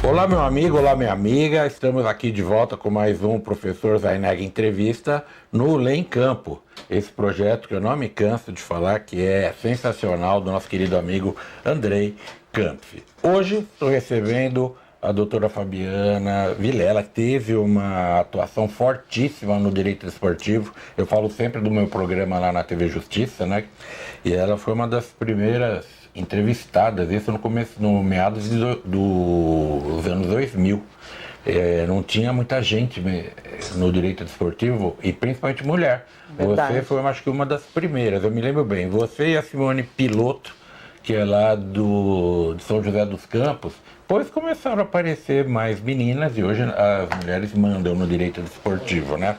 Olá, meu amigo, olá, minha amiga. Estamos aqui de volta com mais um Professor Zaineg Entrevista no Lê em Campo. Esse projeto que eu não me canso de falar, que é sensacional, do nosso querido amigo Andrei Kampf. Hoje estou recebendo a doutora Fabiana Vilela, que teve uma atuação fortíssima no direito esportivo. Eu falo sempre do meu programa lá na TV Justiça, né? E ela foi uma das primeiras entrevistadas, isso no meados dos anos 2000. Não tinha muita gente no direito desportivo, e principalmente mulher. Verdade. Você foi, acho que, uma das primeiras, eu me lembro bem. Você e a Simone Piloto, que é lá de São José dos Campos, depois começaram a aparecer mais meninas, e hoje as mulheres mandam no direito desportivo, né?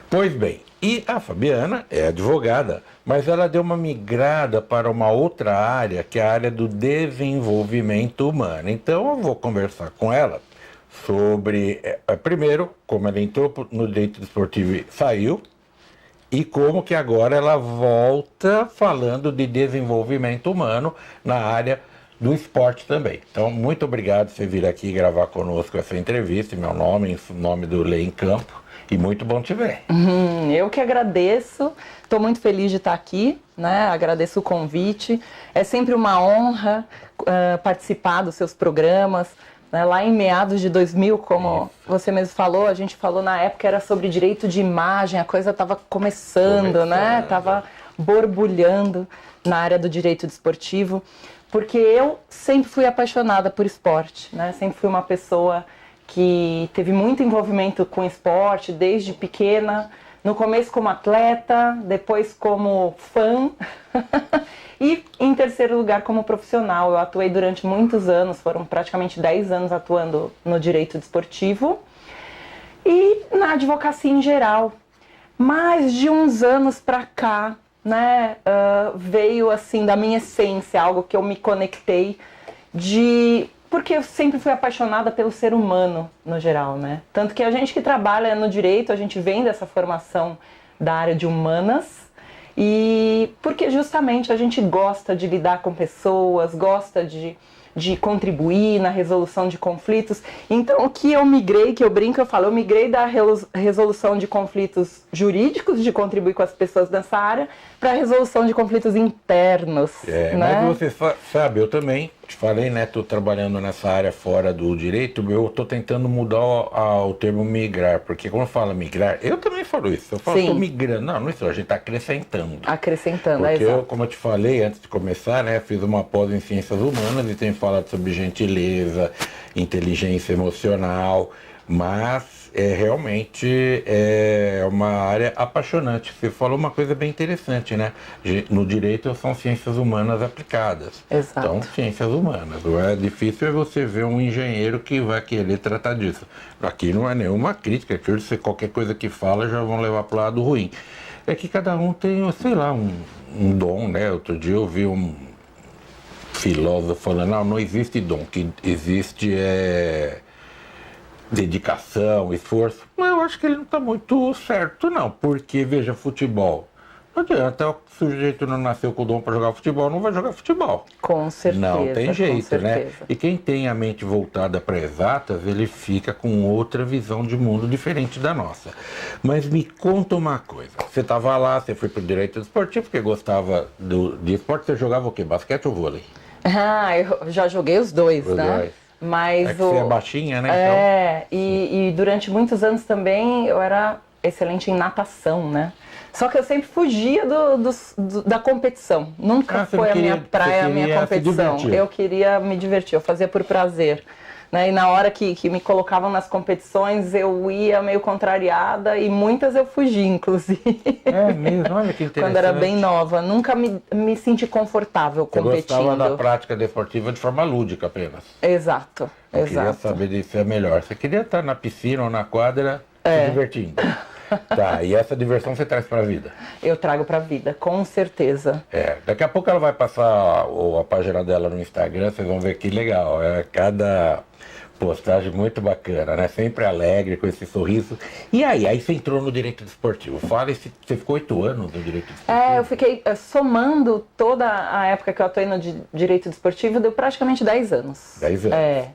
Pois bem, e a Fabiana é advogada, mas ela deu uma migrada para uma outra área, que é a área do desenvolvimento humano. Então eu vou conversar com ela sobre, primeiro, como ela entrou no direito desportivo e saiu, e como que agora ela volta falando de desenvolvimento humano na área do esporte também. Então, muito obrigado por você vir aqui gravar conosco essa entrevista, em meu nome, em nome do Lê em Campo, e muito bom te ver. Eu que agradeço, estou muito feliz de estar aqui, né? Agradeço o convite, é sempre uma honra participar dos seus programas. Lá em meados de 2000, como você mesmo falou, a gente falou na época era sobre direito de imagem, a coisa estava começando, né? Estava borbulhando na área do direito desportivo, porque eu sempre fui apaixonada por esporte, né? Sempre fui uma pessoa que teve muito envolvimento com esporte desde pequena, no começo como atleta, depois como fã e em terceiro lugar como profissional. Eu atuei durante muitos anos, foram praticamente 10 anos atuando no direito desportivo e na advocacia em geral. Mais de uns anos para cá, né, veio assim da minha essência, algo que eu me conectei porque eu sempre fui apaixonada pelo ser humano no geral, né? Tanto que a gente que trabalha no direito, a gente vem dessa formação da área de humanas, e porque justamente a gente gosta de lidar com pessoas, gosta de contribuir na resolução de conflitos. Então, o que eu migrei, que eu brinco, eu falo, eu migrei da resolução de conflitos jurídicos, de contribuir com as pessoas nessa área, para a resolução de conflitos internos. Né? Mas você sabe, eu também te falei, né, tô trabalhando nessa área fora do direito, eu tô tentando mudar o termo migrar, porque quando fala migrar, eu também falo isso, eu falo, tô migrando, não isso, a gente tá acrescentando. Acrescentando, porque exato. Como eu te falei antes de começar, né, fiz uma pós em ciências humanas e tenho falado sobre gentileza, inteligência emocional, mas realmente é uma área apaixonante. Você falou uma coisa bem interessante, né? No direito são ciências humanas aplicadas. Exato. Então, ciências humanas. É difícil você ver um engenheiro que vai querer tratar disso. Aqui não é nenhuma crítica, que hoje qualquer coisa que fala já vão levar para o lado ruim. É que cada um tem, sei lá, um dom, né? Outro dia eu vi um filósofo falando, não existe dom, que existe dedicação, esforço. Mas eu acho que ele não está muito certo, não. Porque, veja, futebol. Não adianta, o sujeito não nasceu com o dom para jogar futebol, não vai jogar futebol. Com certeza. Não tem jeito, né? Certeza. E quem tem a mente voltada para exatas, ele fica com outra visão de mundo diferente da nossa. Mas me conta uma coisa. Você estava lá, você foi para o direito desportivo, porque gostava de esporte. Você jogava o quê? Basquete ou vôlei? Eu já joguei os dois, né? Dois. Mas que você é baixinha, né? E durante muitos anos também eu era excelente em natação, né? Só que eu sempre fugia da competição. Nunca foi a minha praia, a minha competição. Eu queria me divertir, eu fazia por prazer. Né? E na hora que me colocavam nas competições, eu ia meio contrariada e muitas eu fugi, inclusive. É mesmo, olha que interessante. Quando era bem nova. Nunca me senti confortável competindo. Você gostava da prática desportiva de forma lúdica apenas. Exato, eu exato. Queria saber disso é melhor. Você queria estar na piscina ou na quadra se divertindo. Tá, e essa diversão você traz pra vida? Eu trago pra vida, com certeza. Daqui a pouco ela vai passar a página dela no Instagram, vocês vão ver que legal. Cada postagem muito bacana, né? Sempre alegre, com esse sorriso. E aí você entrou no direito desportivo. Fala, você ficou 8 anos no direito desportivo? Eu fiquei, somando toda a época que eu atuei no direito desportivo, deu praticamente 10 anos. 10 anos.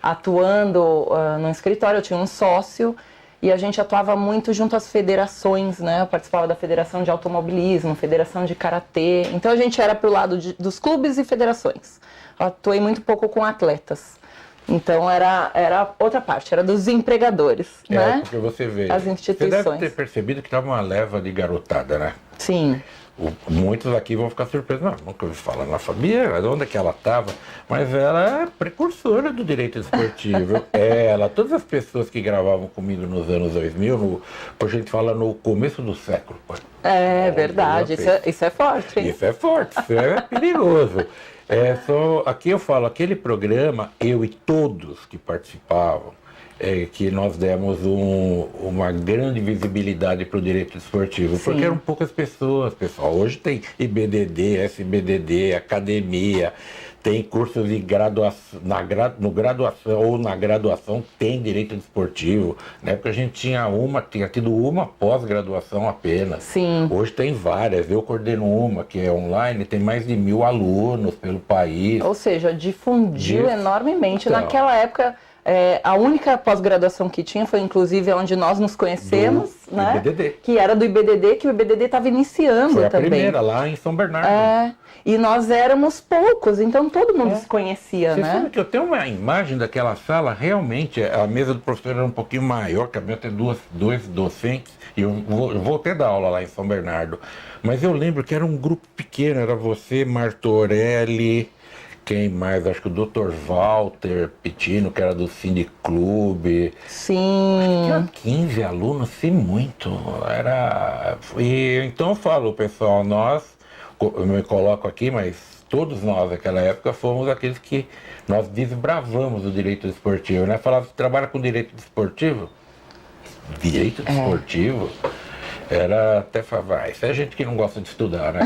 atuando no escritório, eu tinha um sócio e a gente atuava muito junto às federações, né? Eu participava da Federação de Automobilismo, Federação de Karatê, então a gente era pro lado dos clubes e federações. Eu atuei muito pouco com atletas. Então era outra parte, era dos empregadores, né? Porque você vê, as instituições. você deve ter percebido que estava uma leva de garotada, né? Sim. Muitos aqui vão ficar surpresos. Não, nunca ouvi falar na Fabia, onde é que ela estava? Mas ela é precursora do direito esportivo. Todas as pessoas que gravavam comigo nos anos 2000, a gente fala no começo do século. É verdade, isso é forte. Hein? Isso é forte, isso é perigoso. Aqui eu falo, aquele programa, eu e todos que participavam, que nós demos uma grande visibilidade para o direito esportivo, Sim. Porque eram poucas pessoas, pessoal. Hoje tem IBDD, SBDD, academia, tem cursos de graduação, na graduação tem direito esportivo. Na época a gente tinha tido uma pós-graduação apenas. Sim. Hoje tem várias, eu coordeno uma que é online, tem mais de 1.000 alunos pelo país. Ou seja, difundiu enormemente. Então, naquela época, a única pós-graduação que tinha foi, inclusive, onde nós nos conhecemos, né? IBDD. Que era do IBDD, que o IBDD estava iniciando foi também. A primeira, lá em São Bernardo. E nós éramos poucos, então todo mundo se conhecia, Você né? sabe que eu tenho uma imagem daquela sala, realmente, a mesa do professor era um pouquinho maior, cabia ter dois docentes, e eu voltei dar aula lá em São Bernardo. Mas eu lembro que era um grupo pequeno, era você, Martorelli, quem mais? Acho que o Dr. Walter Pitino, que era do Cineclube. Sim. Acho que tinha 15 alunos, se muito. Então eu falo, pessoal, eu me coloco aqui, mas todos nós naquela época fomos aqueles que nós desbravamos o direito desportivo, né? Falava que trabalha com direito desportivo. Direito desportivo? Era até falar, isso é gente que não gosta de estudar, né?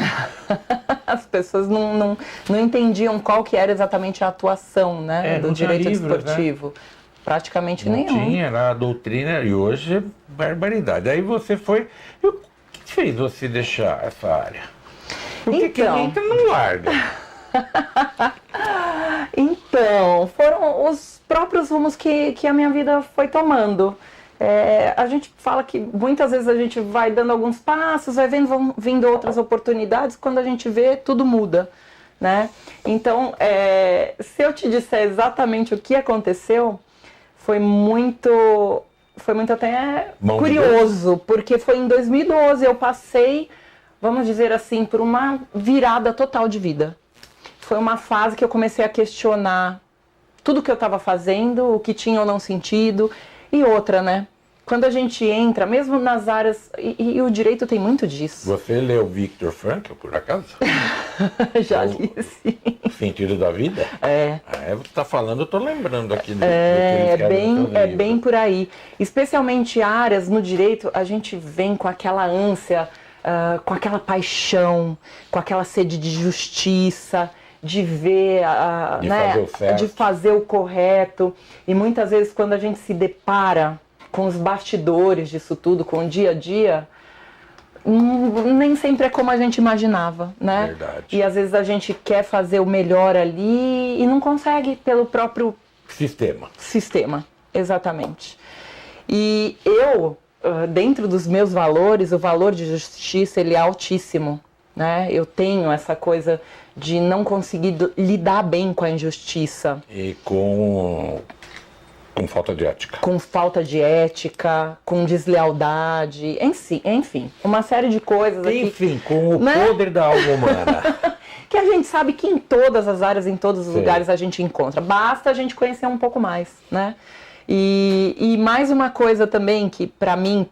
As pessoas não entendiam qual que era exatamente a atuação, né, do direito desportivo. Né? Praticamente não nenhum. Tinha, era a doutrina, e hoje é barbaridade. Aí você foi... O que fez você deixar essa área? Por que quem entra não larga? Então, foram os próprios rumos que a minha vida foi tomando. A gente fala que muitas vezes a gente vai dando alguns passos, vai vindo outras oportunidades, quando a gente vê, tudo muda, né? Então, se eu te disser exatamente o que aconteceu, foi muito até curioso, porque foi em 2012, eu passei, vamos dizer assim, por uma virada total de vida. Foi uma fase que eu comecei a questionar tudo que eu estava fazendo, o que tinha ou não sentido, e outra, né? Quando a gente entra, mesmo nas áreas, e o direito tem muito disso. Você leu Viktor Frankl, por acaso? Já li, sim. O Sentido da Vida? Você está falando, eu estou lembrando aqui do que é bem por aí. Especialmente áreas no direito, a gente vem com aquela ânsia, com aquela paixão, com aquela sede de justiça, de ver, de fazer o correto. E muitas vezes quando a gente se depara com os bastidores disso tudo, com o dia a dia, nem sempre é como a gente imaginava, né? Verdade. E às vezes a gente quer fazer o melhor ali e não consegue pelo próprio sistema, exatamente. E eu, dentro dos meus valores, o valor de justiça, ele é altíssimo, né? Eu tenho essa coisa de não conseguir lidar bem com a injustiça. E com falta de ética. Com falta de ética, com deslealdade, enfim, uma série de coisas aqui. Enfim, com o podre da alma humana. Que a gente sabe que em todas as áreas, em todos os lugares a gente encontra. Basta a gente conhecer um pouco mais, né? E mais uma coisa também que pra mim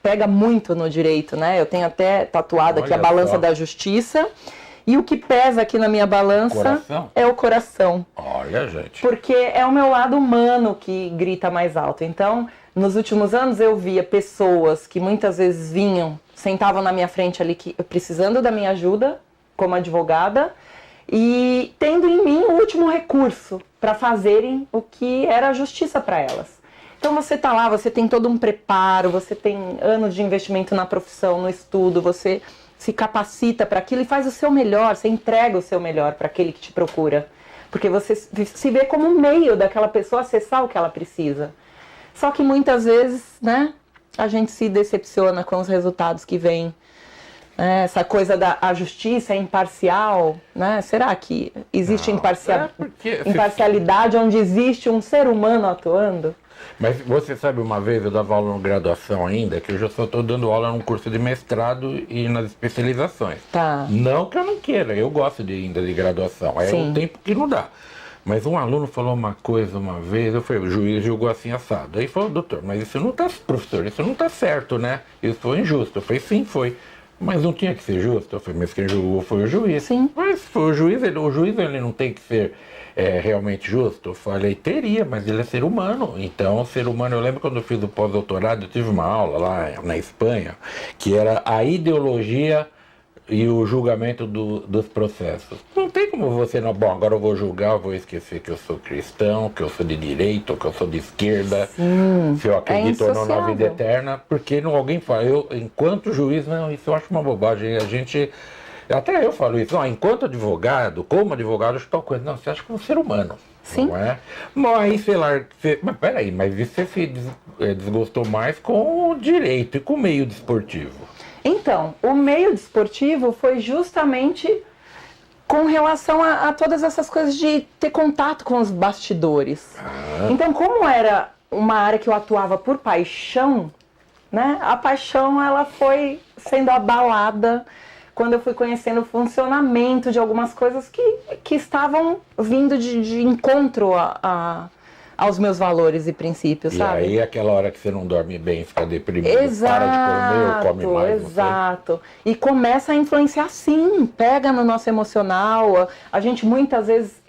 pega muito no direito, né? Eu tenho até tatuado aqui a balança da justiça. E o que pesa aqui na minha balança é o coração. Olha, gente. Porque é o meu lado humano que grita mais alto. Então, nos últimos anos eu via pessoas que muitas vezes sentavam na minha frente ali precisando da minha ajuda como advogada e tendo em mim o último recurso para fazerem o que era a justiça para elas. Então você tá lá, você tem todo um preparo, você tem anos de investimento na profissão, no estudo, você se capacita para aquilo e faz o seu melhor, você entrega o seu melhor para aquele que te procura. porque você se vê como um meio daquela pessoa acessar o que ela precisa. Só que muitas vezes, né, a gente se decepciona com os resultados que vêm. Essa coisa da a justiça é imparcial, né? Será que existe imparcialidade onde existe um ser humano atuando? Mas você sabe, uma vez eu dava aula na graduação ainda, que eu já só estou dando aula num curso de mestrado e nas especializações. Tá. Não que eu não queira, eu gosto ainda de graduação, é o tempo que não dá. Mas um aluno falou uma coisa uma vez, eu falei, o juiz julgou assim assado. Aí falou, doutor, mas isso não está, professor, isso não está certo, né? Isso foi injusto. Eu falei, sim, foi. Mas não tinha que ser justo? Eu falei, mas quem julgou foi o juiz. Sim. Mas foi o juiz ele não tem que ser realmente justo? Eu falei, teria, mas ele é ser humano. Então, ser humano, eu lembro quando eu fiz o pós-doutorado, eu tive uma aula lá na Espanha, que era a ideologia e o julgamento dos processos. Não tem como você não... Bom, agora eu vou julgar, eu vou esquecer que eu sou cristão, que eu sou de direita, que eu sou de esquerda, se eu acredito ou não na vida eterna, porque não, alguém fala, eu, enquanto juiz, não, isso eu acho uma bobagem. A gente... Até eu falo isso, não, enquanto advogado, como advogado, eu acho tal coisa. Não, você acha que é um ser humano. Sim. Não é? Mas, sei lá, mas peraí, mas você se desgostou mais com o direito e com o meio desportivo. Então, o meio desportivo foi justamente com relação a todas essas coisas de ter contato com os bastidores. Então, como era uma área que eu atuava por paixão, né? A paixão ela foi sendo abalada quando eu fui conhecendo o funcionamento de algumas coisas que estavam vindo de encontro aos meus valores e princípios, sabe? E aí aquela hora que você não dorme bem, fica deprimido, para de comer ou come mais. Exato. E começa a influenciar sim, pega no nosso emocional. A gente muitas vezes,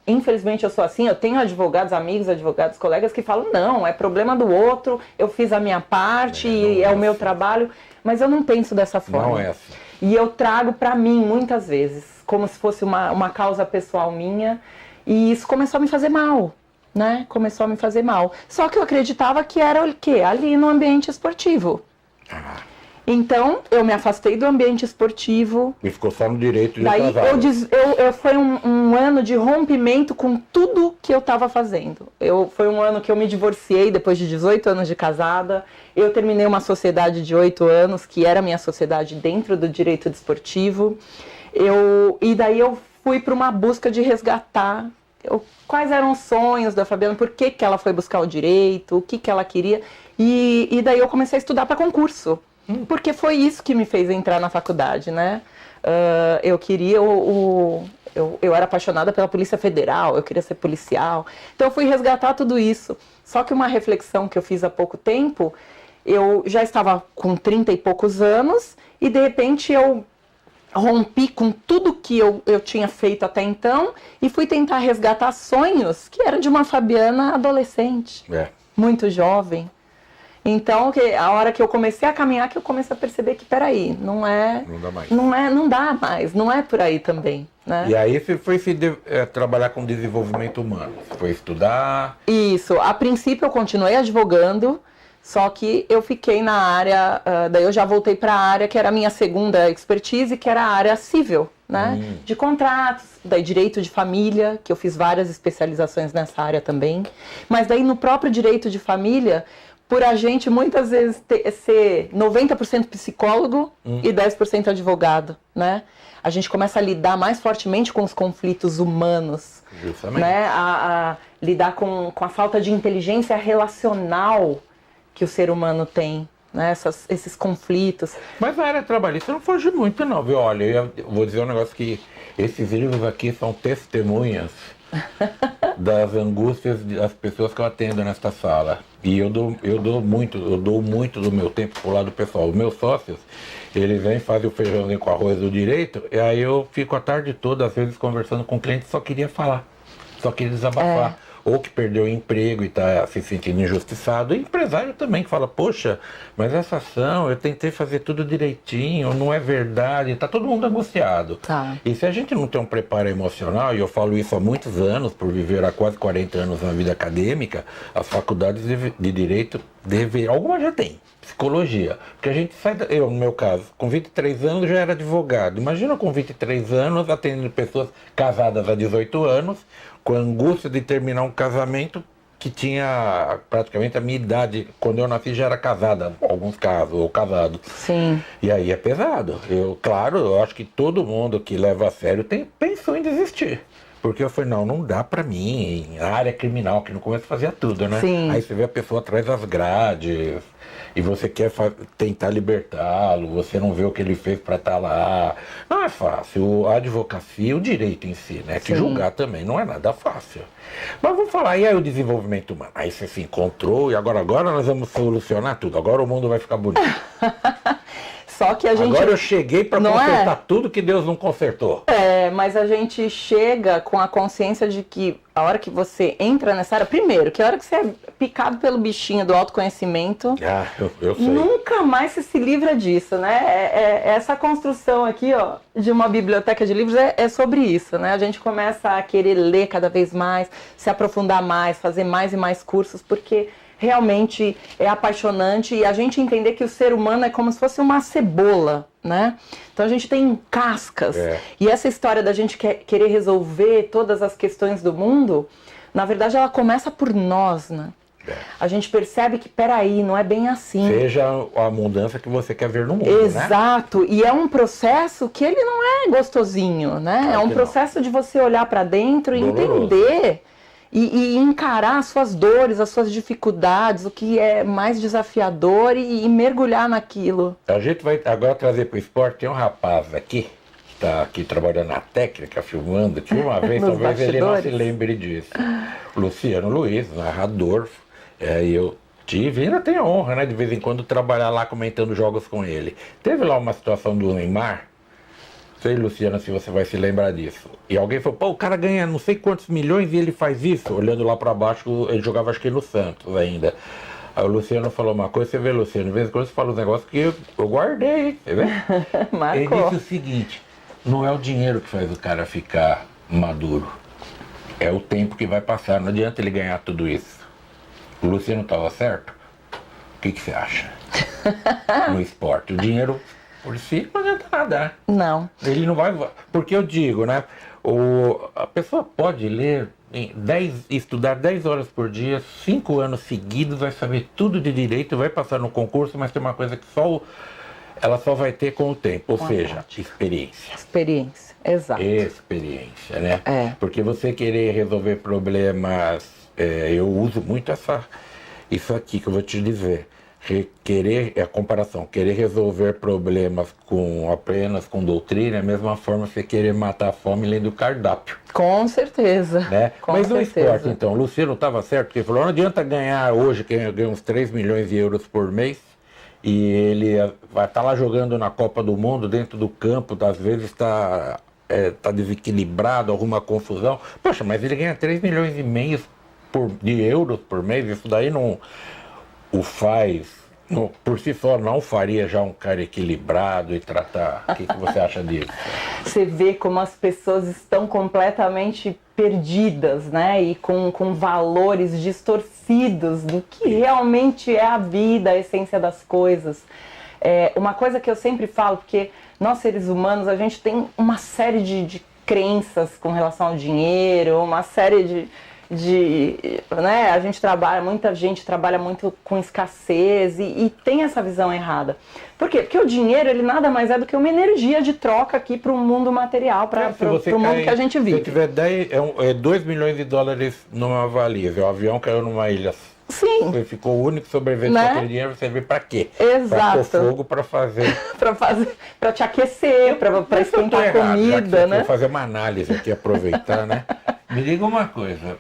infelizmente eu sou assim, eu tenho advogados, amigos, advogados, colegas que falam, não, é problema do outro, eu fiz a minha parte, é o meu trabalho, mas eu não penso dessa forma. Não é assim. E eu trago pra mim muitas vezes, como se fosse uma causa pessoal minha, e isso começou a me fazer mal. Né? Começou a me fazer mal. Só que eu acreditava que era o quê? Ali no ambiente esportivo. Então, eu me afastei do ambiente esportivo. E ficou só no direito de daí foi um ano de rompimento com tudo que eu estava fazendo. Foi um ano que eu me divorciei depois de 18 anos de casada. Eu terminei uma sociedade de 8 anos, que era a minha sociedade dentro do direito desportivo. E daí eu fui para uma busca de resgatar quais eram os sonhos da Fabiana, por que ela foi buscar o direito, o que ela queria. E daí eu comecei a estudar para concurso, porque foi isso que me fez entrar na faculdade, né? Eu queria eu era apaixonada pela Polícia Federal, eu queria ser policial. Então eu fui resgatar tudo isso. Só que uma reflexão que eu fiz há pouco tempo, eu já estava com 30 e poucos anos e de repente eu rompi com tudo que eu tinha feito até então e fui tentar resgatar sonhos que eram de uma Fabiana adolescente, muito jovem. Então, a hora que eu comecei a caminhar, que eu comecei a perceber que, peraí, não dá mais, não é por aí também, né? E aí você foi trabalhar com desenvolvimento humano, você foi estudar? Isso, a princípio eu continuei advogando, só que eu fiquei na área, daí eu já voltei para a área que era a minha segunda expertise, que era a área civil, né? De contratos, daí direito de família, que eu fiz várias especializações nessa área também. Mas daí no próprio direito de família, por a gente muitas vezes ser 90% psicólogo e 10% advogado, né? A gente começa a lidar mais fortemente com os conflitos humanos, né? A lidar com a falta de inteligência relacional que o ser humano tem, né? Esses conflitos. Mas na área trabalhista não foge muito não, viu? Olha, eu vou dizer um negócio que esses livros aqui são testemunhas das angústias das pessoas que eu atendo nesta sala. E eu dou muito do meu tempo pro lado pessoal. Os meus sócios, eles vêm, fazem o feijãozinho com arroz do direito, e aí eu fico a tarde toda, às vezes, conversando com o cliente, só queria falar, só queria desabafar. Ou que perdeu o emprego e está se sentindo injustiçado. E empresário também que fala, poxa, mas essa ação, eu tentei fazer tudo direitinho, não é verdade, está todo mundo angustiado. E se a gente não tem um preparo emocional, e eu falo isso há muitos anos, por viver há quase 40 anos na vida acadêmica, as faculdades de direito algumas já tem, psicologia. Porque a gente sai, eu no meu caso, com 23 anos já era advogado. Imagina com 23 anos atendendo pessoas casadas há 18 anos, com a angústia de terminar um casamento que tinha praticamente a minha idade. Quando eu nasci já era casada, em alguns casos, ou casado. Sim. E aí é pesado. Claro, eu acho que todo mundo que leva a sério pensou em desistir. Porque eu falei, não dá pra mim, em área criminal, que no começo fazia tudo, né? Sim. Aí você vê a pessoa atrás das grades, e você quer tentar libertá-lo, você não vê o que ele fez pra estar lá. Não é fácil. A advocacia, o direito em si, né? Que Sim. julgar também não é nada fácil. Mas vamos falar, e aí o desenvolvimento humano? Aí você se encontrou, e agora nós vamos solucionar tudo, agora o mundo vai ficar bonito. Só que a gente... Agora eu cheguei para consertar tudo que Deus não consertou. Mas a gente chega com a consciência de que a hora que você entra nessa área... Primeiro, que a hora que você é picado pelo bichinho do autoconhecimento... Eu sei. Nunca mais você se livra disso, né? Essa construção aqui, ó, de uma biblioteca de livros é sobre isso, né? A gente começa a querer ler cada vez mais, se aprofundar mais, fazer mais e mais cursos, porque... realmente é apaixonante e a gente entender que o ser humano é como se fosse uma cebola, né? Então a gente tem cascas. E essa história da gente querer resolver todas as questões do mundo, na verdade ela começa por nós, né? A gente percebe que, peraí, não é bem assim. Seja a mudança que você quer ver no mundo, Exato. Né? E é um processo que ele não é gostosinho, né? Claro, é um processo de você olhar para dentro e entender... E encarar as suas dores, as suas dificuldades, o que é mais desafiador e mergulhar naquilo. A gente vai agora trazer para o esporte. Tem um rapaz aqui, que está aqui trabalhando na técnica, filmando, que uma vez, talvez ele não se lembre disso. Luciano Luiz, narrador, eu tive, ainda tenho a honra, né, de vez em quando trabalhar lá comentando jogos com ele. Teve lá uma situação do Neymar, sei, Luciana, se você vai se lembrar disso. E alguém falou, pô, o cara ganha não sei quantos milhões e ele faz isso. Olhando lá pra baixo, ele jogava acho que no Santos ainda. Aí o Luciano falou uma coisa, você vê, Luciano, de vez em quando você fala uns negócios que eu guardei, você vê? Ele disse o seguinte, não é o dinheiro que faz o cara ficar maduro, é o tempo que vai passar, não adianta ele ganhar tudo isso. O Luciano estava certo? O que você acha? No esporte, o dinheiro... por si não adianta nada, né? Não. Ele não vai... Porque eu digo, né? A pessoa pode ler, estudar 10 horas por dia, 5 anos seguidos, vai saber tudo de direito, vai passar no concurso, mas tem uma coisa que ela só vai ter com o tempo, ou seja, experiência. Experiência, exato. Experiência, né? Porque você querer resolver problemas... eu uso muito isso aqui que eu vou te dizer. A comparação, querer resolver problemas apenas com doutrina é a mesma forma que você querer matar a fome lendo o cardápio. Com certeza. Né? Mas no certeza. esporte, então, o Luciano estava certo, porque ele falou, não adianta ganhar hoje, que ganha uns 3 milhões de euros por mês, e ele vai estar lá jogando na Copa do Mundo, dentro do campo, às vezes está desequilibrado, alguma confusão. Poxa, mas ele ganha 3 milhões e meio de euros por mês, isso daí não... o faz, por si só, não faria já um cara equilibrado e tratar... O que você acha disso? Você vê como as pessoas estão completamente perdidas, né? E com valores distorcidos do que realmente é a vida, a essência das coisas. Uma coisa que eu sempre falo, porque nós seres humanos, a gente tem uma série de crenças com relação ao dinheiro, uma série né, muita gente trabalha muito com escassez e tem essa visão errada. Por quê? Porque o dinheiro, ele nada mais é do que uma energia de troca aqui para o mundo material, para o mundo que a gente vive. Se tiver 2 milhões de dólares numa valise, o avião caiu numa ilha. Sim. Você ficou o único sobrevivente, né? Aquele dinheiro, você vê para quê? Exato. Para pôr fogo, para fazer... para te aquecer, para esquentar a comida, né? Vou fazer uma análise aqui, aproveitar, né? Me diga uma coisa...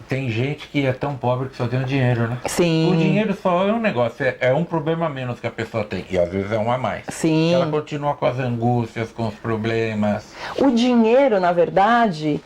Tem gente que é tão pobre que só tem o dinheiro, né? Sim. O dinheiro só é um negócio, é um problema a menos que a pessoa tem. E às vezes é um a mais. Sim. Ela continua com as angústias, com os problemas. O dinheiro, na verdade,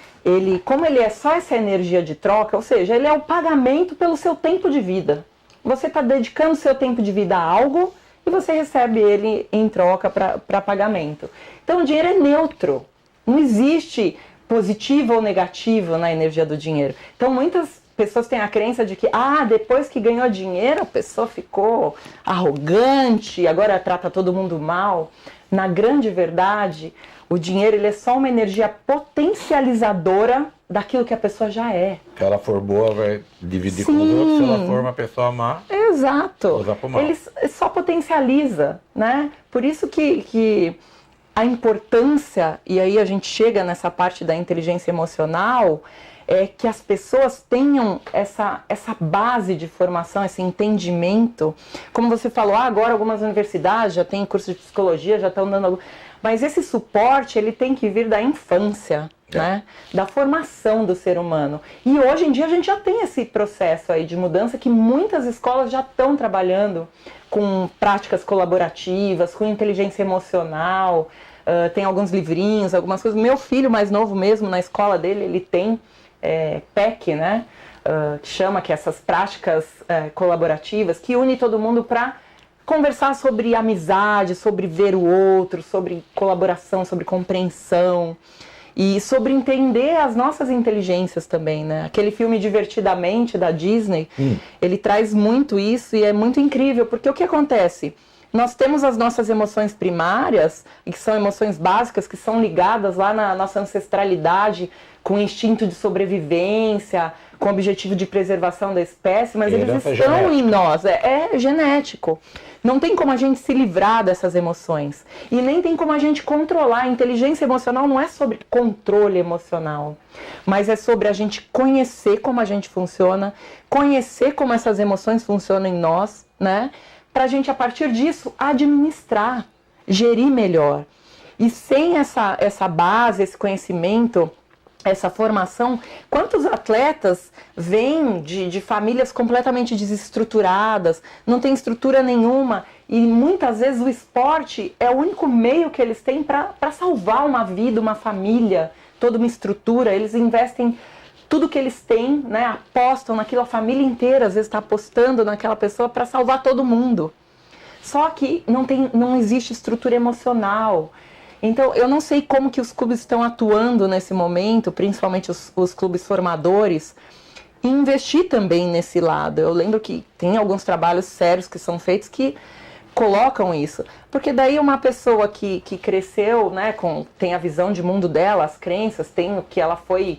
como ele é só essa energia de troca, ou seja, ele é o pagamento pelo seu tempo de vida. Você está dedicando seu tempo de vida a algo e você recebe ele em troca para pagamento. Então o dinheiro é neutro. Não existe... positivo ou negativo na energia do dinheiro. Então muitas pessoas têm a crença de que, depois que ganhou dinheiro, a pessoa ficou arrogante, agora trata todo mundo mal. Na grande verdade, o dinheiro ele é só uma energia potencializadora daquilo que a pessoa já é. Se ela for boa, vai dividir com os outros. Se ela for uma pessoa má, exato. usar pro mal. Ele só potencializa, né? Por isso que a importância, e aí a gente chega nessa parte da inteligência emocional, é que as pessoas tenham essa base de formação, esse entendimento. Como você falou, agora algumas universidades já têm curso de psicologia, já estão dando... Mas esse suporte, ele tem que vir da infância, né? Da formação do ser humano. E hoje em dia a gente já tem esse processo aí de mudança que muitas escolas já estão trabalhando com práticas colaborativas, com inteligência emocional, tem alguns livrinhos, algumas coisas. Meu filho mais novo mesmo, na escola dele, ele tem PEC, né? Que chama que essas práticas colaborativas que une todo mundo para conversar sobre amizade, sobre ver o outro, sobre colaboração, sobre compreensão e sobre entender as nossas inteligências também, né? Aquele filme Divertidamente da Disney, ele traz muito isso e é muito incrível, porque o que acontece? Nós temos as nossas emoções primárias, e que são emoções básicas, que são ligadas lá na nossa ancestralidade, com o instinto de sobrevivência, com o objetivo de preservação da espécie, mas eles estão em nós, é genético. Não tem como a gente se livrar dessas emoções. E nem tem como a gente controlar. A inteligência emocional não é sobre controle emocional, mas é sobre a gente conhecer como a gente funciona, conhecer como essas emoções funcionam em nós, né? Para a gente, a partir disso, administrar, gerir melhor. E sem essa base, esse conhecimento, essa formação, quantos atletas vêm de famílias completamente desestruturadas, não tem estrutura nenhuma, e muitas vezes o esporte é o único meio que eles têm para salvar uma vida, uma família, toda uma estrutura. Eles investem tudo que eles têm, né, apostam naquilo, a família inteira às vezes está apostando naquela pessoa para salvar todo mundo. Só que não existe estrutura emocional. Então, eu não sei como que os clubes estão atuando nesse momento, principalmente os clubes formadores, e investir também nesse lado. Eu lembro que tem alguns trabalhos sérios que são feitos que colocam isso. Porque daí uma pessoa que cresceu, né, tem a visão de mundo dela, as crenças, tem o que ela foi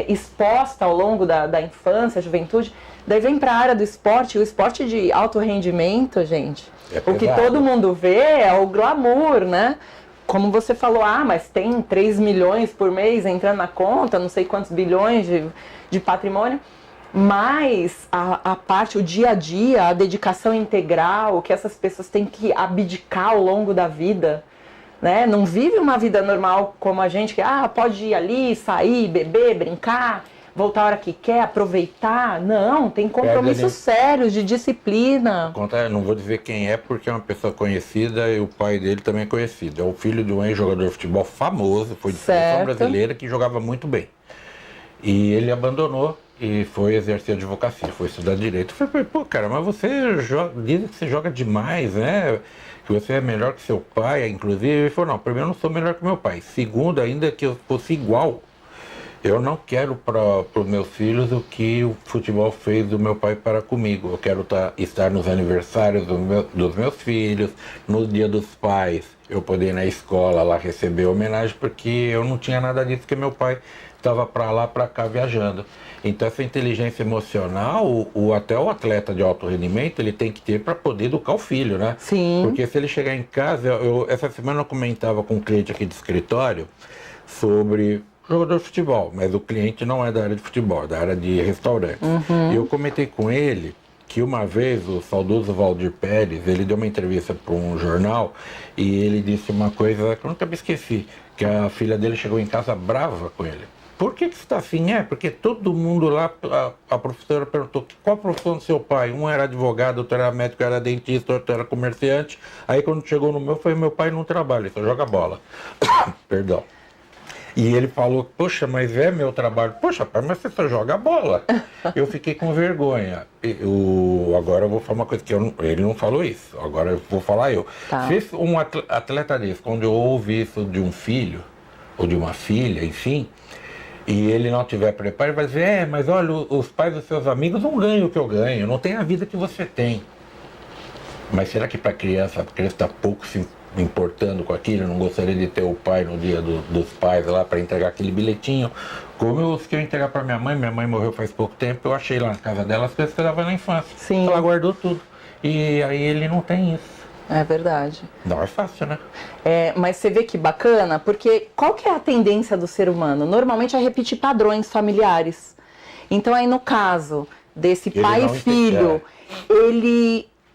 exposta ao longo da infância, juventude, daí vem para a área do esporte, o esporte de alto rendimento, gente. O que todo mundo vê é o glamour, né? Como você falou, mas tem 3 milhões por mês entrando na conta, não sei quantos bilhões de patrimônio, mas a parte, o dia a dia, a dedicação integral, que essas pessoas têm que abdicar ao longo da vida, né? Não vive uma vida normal como a gente, que pode ir ali, sair, beber, brincar, voltar a hora que quer, aproveitar. Não, tem compromissos sérios de disciplina. Não vou dizer quem é, porque é uma pessoa conhecida e o pai dele também é conhecido. É o filho de um ex-jogador de futebol famoso, foi de seleção brasileira, que jogava muito bem. E ele abandonou e foi exercer advocacia, foi estudar direito. Eu falei, cara, mas você diz que você joga demais, né? Que você é melhor que seu pai, inclusive. Ele falou, não, primeiro eu não sou melhor que meu pai. Segundo, ainda que eu fosse igual, eu não quero para os meus filhos o que o futebol fez do meu pai para comigo. Eu quero estar nos aniversários dos meus filhos, no dia dos pais, eu poder ir na escola lá receber homenagem, porque eu não tinha nada disso, porque meu pai estava para lá, para cá, viajando. Então essa inteligência emocional, até o atleta de alto rendimento, ele tem que ter para poder educar o filho, né? Sim. Porque se ele chegar em casa, essa semana eu comentava com um cliente aqui de escritório sobre jogador de futebol, mas o cliente não é da área de futebol, é da área de restaurante. E eu comentei com ele que uma vez o saudoso Valdir Pérez, ele deu uma entrevista para um jornal e ele disse uma coisa que eu nunca me esqueci, que a filha dele chegou em casa brava com ele. Por que você está assim? Porque todo mundo lá, a professora perguntou qual a profissão do seu pai? Um era advogado, outro era médico, era dentista, outro era comerciante. Aí quando chegou no meu pai não trabalha, ele só joga bola. Perdão. E ele falou, poxa, mas é meu trabalho. Poxa, pai, mas você só joga bola. Eu fiquei com vergonha. Agora eu vou falar uma coisa que ele não falou isso. Agora eu vou falar eu. Tá. Se um atleta desse, quando eu ouvi isso de um filho, ou de uma filha, enfim, e ele não tiver preparo, ele vai dizer, mas olha, os pais dos seus amigos não ganham o que eu ganho, não tem a vida que você tem. Mas será que para a criança está pouco se importando com aquilo? Eu não gostaria de ter o pai no dia dos pais lá para entregar aquele bilhetinho. Como os que eu entregar para minha mãe morreu faz pouco tempo, eu achei lá na casa dela as coisas que eu dava na infância. Sim. Ela guardou tudo. E aí ele não tem isso. É verdade. Não é fácil, né? Mas você vê que bacana, porque qual que é a tendência do ser humano? Normalmente é repetir padrões familiares. Então aí no caso desse pai e filho,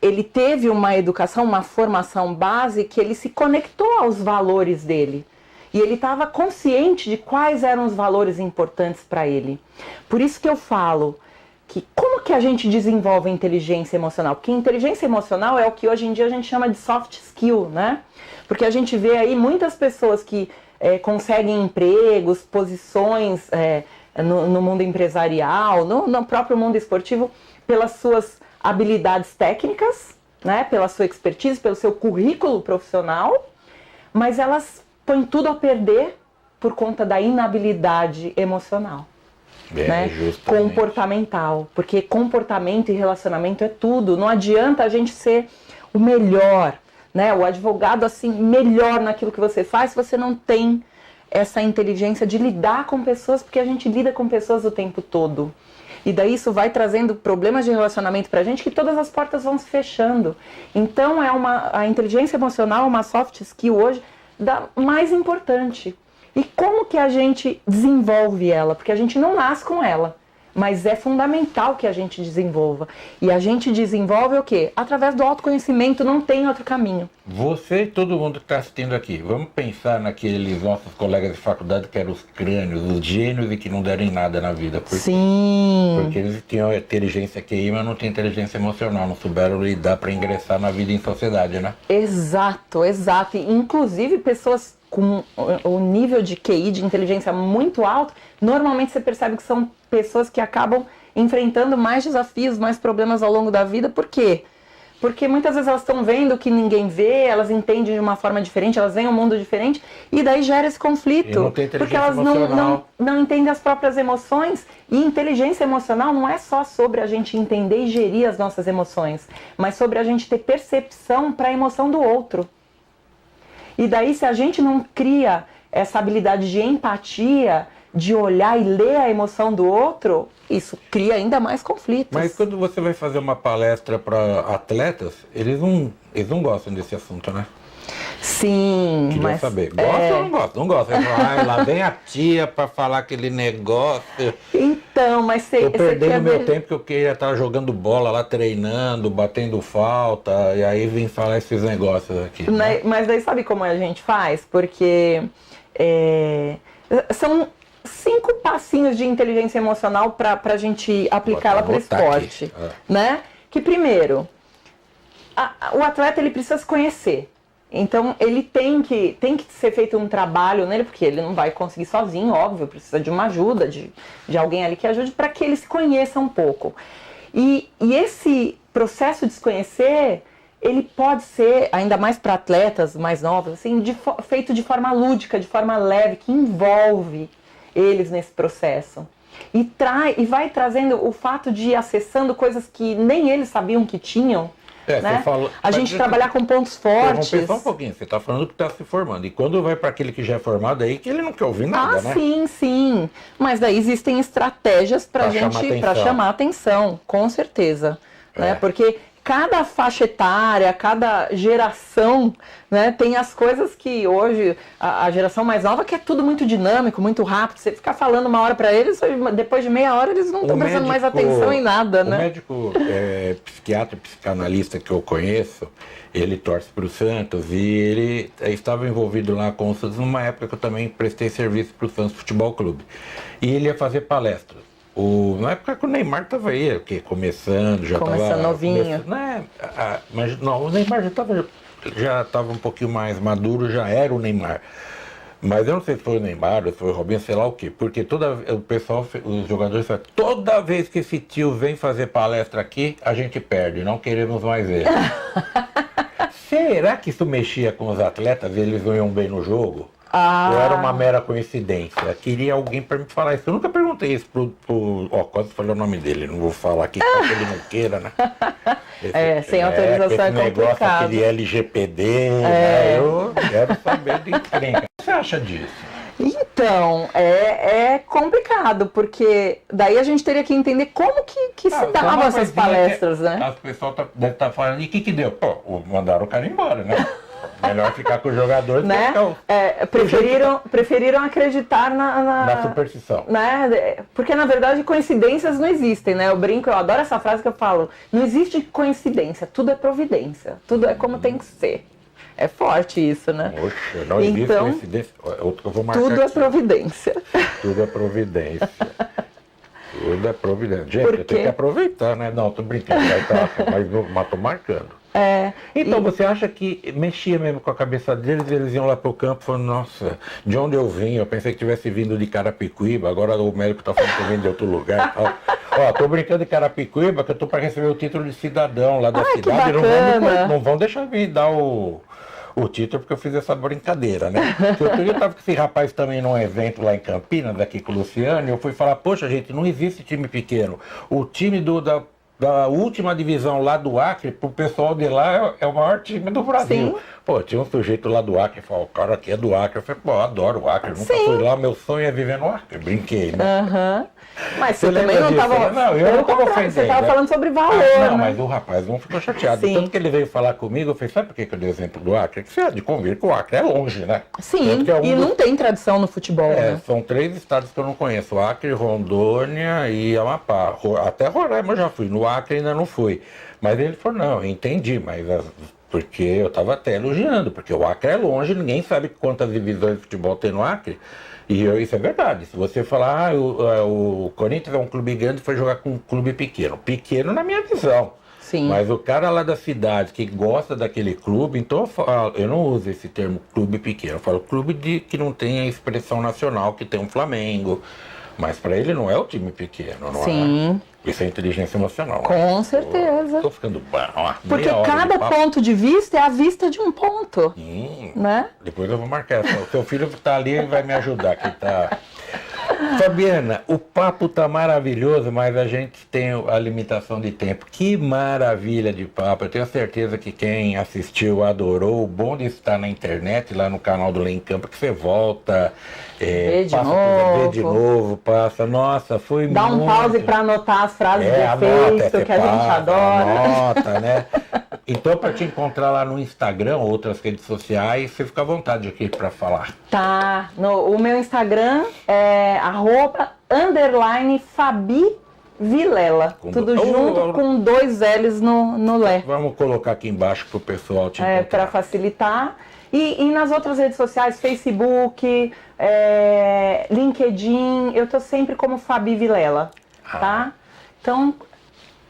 ele teve uma educação, uma formação base que ele se conectou aos valores dele. E ele estava consciente de quais eram os valores importantes para ele. Por isso que eu falo que como que a gente desenvolve a inteligência emocional? Porque inteligência emocional é o que hoje em dia a gente chama de soft skill, né? Porque a gente vê aí muitas pessoas que conseguem empregos, posições no mundo empresarial, no próprio mundo esportivo, pelas suas habilidades técnicas, né? Pela sua expertise, pelo seu currículo profissional, mas elas põem tudo a perder por conta da inabilidade emocional. Né? Comportamental, porque comportamento e relacionamento é tudo. Não adianta a gente ser o melhor, né? O advogado assim melhor naquilo que você faz se você não tem essa inteligência de lidar com pessoas, porque a gente lida com pessoas o tempo todo. E daí isso vai trazendo problemas de relacionamento pra gente, que todas as portas vão se fechando. Então a inteligência emocional é uma soft skill hoje da mais importante. E como que a gente desenvolve ela? Porque a gente não nasce com ela, mas é fundamental que a gente desenvolva. E a gente desenvolve o quê? Através do autoconhecimento, não tem outro caminho. Você e todo mundo que está assistindo aqui, vamos pensar naqueles nossos colegas de faculdade que eram os crânios, os gênios e que não deram em nada na vida. Sim. Porque eles tinham inteligência QI, mas não tinham inteligência emocional, não souberam lidar para ingressar na vida em sociedade, né? Exato, exato. E, inclusive pessoas com o nível de QI, de inteligência muito alto, normalmente você percebe que são pessoas que acabam enfrentando mais desafios, mais problemas ao longo da vida. Por quê? Porque muitas vezes elas estão vendo o que ninguém vê, elas entendem de uma forma diferente, elas veem um mundo diferente, e daí gera esse conflito. Não tem porque elas não entendem as próprias emoções. E inteligência emocional não é só sobre a gente entender e gerir as nossas emoções, mas sobre a gente ter percepção para a emoção do outro. E daí, se a gente não cria essa habilidade de empatia, de olhar e ler a emoção do outro, isso cria ainda mais conflitos. Mas quando você vai fazer uma palestra para atletas, eles não gostam desse assunto, né? Sim, Queria mas... saber. Gosta ou não gosta? Não gosta. Lá vem a tia para falar aquele negócio. Então, mas você... Tô perdendo meu tempo que eu queria estar jogando bola lá, treinando, batendo falta, e aí vem falar esses negócios aqui. Mas daí sabe como a gente faz? Porque são 5 passinhos de inteligência emocional para a gente aplicar ela para o esporte. Né? Que primeiro, o atleta ele precisa se conhecer. Então ele tem que ser feito um trabalho nele, porque ele não vai conseguir sozinho, óbvio, precisa de uma ajuda, de alguém ali que ajude para que ele se conheça um pouco. E esse processo de se conhecer, ele pode ser, ainda mais para atletas mais novos, assim, feito de forma lúdica, de forma leve, que envolve eles nesse processo. E vai trazendo o fato de ir acessando coisas que nem eles sabiam que tinham. Né? Você falou, a gente trabalhar com pontos fortes. Vamos pensar um pouquinho, você está falando que está se formando. E quando vai para aquele que já é formado aí, que ele não quer ouvir nada, né? Sim. Mas daí existem estratégias para chamar atenção, com certeza. Né? Porque cada faixa etária, cada geração, né, tem as coisas que hoje a geração mais nova quer tudo muito dinâmico, muito rápido. Você ficar falando uma hora para eles, depois de meia hora eles não estão prestando mais atenção em nada, né? O médico psiquiatra, psicanalista que eu conheço, ele torce para o Santos e ele estava envolvido lá com o Santos numa época que eu também prestei serviço para o Santos Futebol Clube. E ele ia fazer palestras. Na época que o Neymar estava aí, começando, já estava... novinho. Mas não, o Neymar já estava um pouquinho mais maduro, já era o Neymar. Mas eu não sei se foi o Neymar, ou se foi o Robinho, sei lá o quê. Porque o pessoal, os jogadores falam, toda vez que esse tio vem fazer palestra aqui, a gente perde, não queremos mais ele. Será que isso mexia com os atletas, eles não iam bem no jogo? Ou era uma mera coincidência? Queria alguém para me falar isso. Eu nunca perguntei isso Ó, quase falei o nome dele, não vou falar aqui, para que ele não queira, né? Sem autorização é complicado. Negócio, aquele LGPD, né? Eu quero saber de encrenca. O que você acha disso? Então, é complicado, porque daí a gente teria que entender como que se davam essas palestras, né? As pessoas devem estar falando, e o que deu? Pô, mandaram o cara embora, né? Melhor ficar com os jogadores, né? Preferiram acreditar na superstição. Né? Porque, na verdade, coincidências não existem, né? Eu brinco, eu adoro essa frase que eu falo. Não existe coincidência, tudo é providência. Tudo é como tem que ser. É forte isso, né? Poxa, não existe coincidência. Outro que eu vou marcar tudo aqui. É providência. Tudo é providência. Tudo é providência. Gente, eu tenho que aproveitar, né? Não, tô brincando, mas tô marcando. Então, você acha que mexia mesmo com a cabeça deles, eles iam lá pro campo falando, nossa, de onde eu vim? Eu pensei que tivesse vindo de Carapicuíba, agora o médico tá falando que eu vim de outro lugar e tal. Ó, tô brincando de Carapicuíba, que eu tô para receber o título de cidadão lá da cidade. Não vão deixar vir dar o título, porque eu fiz essa brincadeira, né? Outro dia eu tava com esse rapaz também num evento lá em Campinas, aqui com o Luciano, e eu fui falar, poxa, gente, não existe time pequeno. O time da última divisão lá do Acre, pro pessoal de lá, é o maior time do Brasil. Sim. Pô, tinha um sujeito lá do Acre, falou, o cara aqui é do Acre. Eu falei, pô, eu adoro o Acre, eu nunca fui lá, meu sonho é viver no Acre. Brinquei, né? Mas você também não estava... Não, eu não estava ofendendo. Você estava falando sobre valor, não, né? mas o rapaz não ficou chateado. Sim. Tanto que ele veio falar comigo, eu falei, sabe por que eu dei o exemplo do Acre? É que você há de convir que o Acre é longe, né? Sim, e não tem tradição no futebol, né? São 3 estados que eu não conheço, Acre, Rondônia e Amapá. Até Roraima eu já fui, no Acre ainda não fui. Mas ele falou, não, eu entendi, mas... Porque eu estava até elogiando, porque o Acre é longe, ninguém sabe quantas divisões de futebol tem no Acre. E isso é verdade. Se você falar, o Corinthians é um clube grande e foi jogar com um clube pequeno. Pequeno na minha visão. Sim. Mas o cara lá da cidade que gosta daquele clube, então eu não uso esse termo clube pequeno. Eu falo clube que não tem a expressão nacional, que tem um Flamengo. Mas para ele não é o time pequeno, não Sim. é? Isso é inteligência emocional. Com certeza. Tô ficando bom. Porque cada ponto de vista é a vista de um ponto. Né? Depois eu vou marcar. O seu filho que tá ali vai me ajudar. Que tá... Fabiana, o papo tá maravilhoso, mas a gente tem a limitação de tempo. Que maravilha de papo. Eu tenho certeza que quem assistiu adorou. O bom de estar na internet, lá no canal do Lê em Campo, que você volta, vê de novo, passa. Nossa, foi Dá muito... um pause para anotar as frases de efeito que a gente adora. Anota, né? Então, para te encontrar lá no Instagram, outras redes sociais, você fica à vontade aqui para falar. Tá. O meu Instagram é @_Fabi Vilela. Tudo junto com 2 L's no Lé. Vamos colocar aqui embaixo para o pessoal te encontrar. Para facilitar. E nas outras redes sociais, Facebook, LinkedIn, eu tô sempre como Fabi Vilela, tá? Então...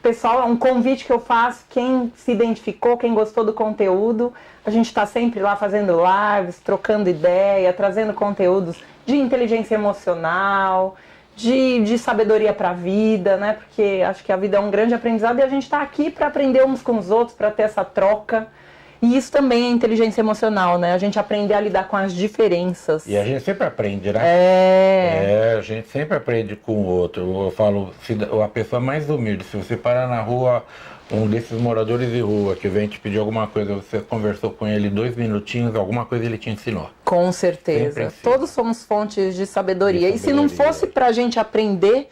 Pessoal, é um convite que eu faço, quem se identificou, quem gostou do conteúdo, a gente está sempre lá fazendo lives, trocando ideia, trazendo conteúdos de inteligência emocional, de sabedoria para a vida, né? Porque acho que a vida é um grande aprendizado e a gente está aqui para aprender uns com os outros, para ter essa troca. E isso também é inteligência emocional, né? A gente aprender a lidar com as diferenças. E a gente sempre aprende, né? A gente sempre aprende com o outro. Eu falo, a pessoa mais humilde, se você parar na rua, um desses moradores de rua que vem te pedir alguma coisa, você conversou com ele 2 minutinhos, alguma coisa ele te ensinou. Com certeza. Todos somos fontes de sabedoria. E se não fosse pra gente aprender...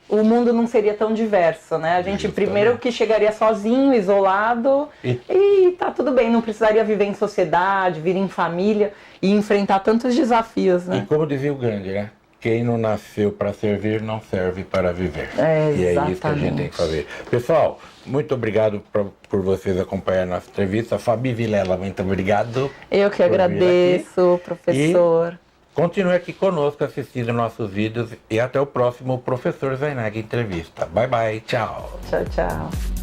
o mundo não seria tão diverso, né? A gente primeiro que chegaria sozinho, isolado, e tá tudo bem, não precisaria viver em sociedade, vir em família e enfrentar tantos desafios, né? E como dizia o Gandhi, né? Quem não nasceu para servir, não serve para viver. E é isso que a gente tem que fazer. Pessoal, muito obrigado por vocês acompanharem a nossa entrevista. Fabi Vilela, muito obrigado. Eu que agradeço, professor. Continue aqui conosco assistindo nossos vídeos e até o próximo Professor Zainag Entrevista. Bye, bye. Tchau. Tchau, tchau.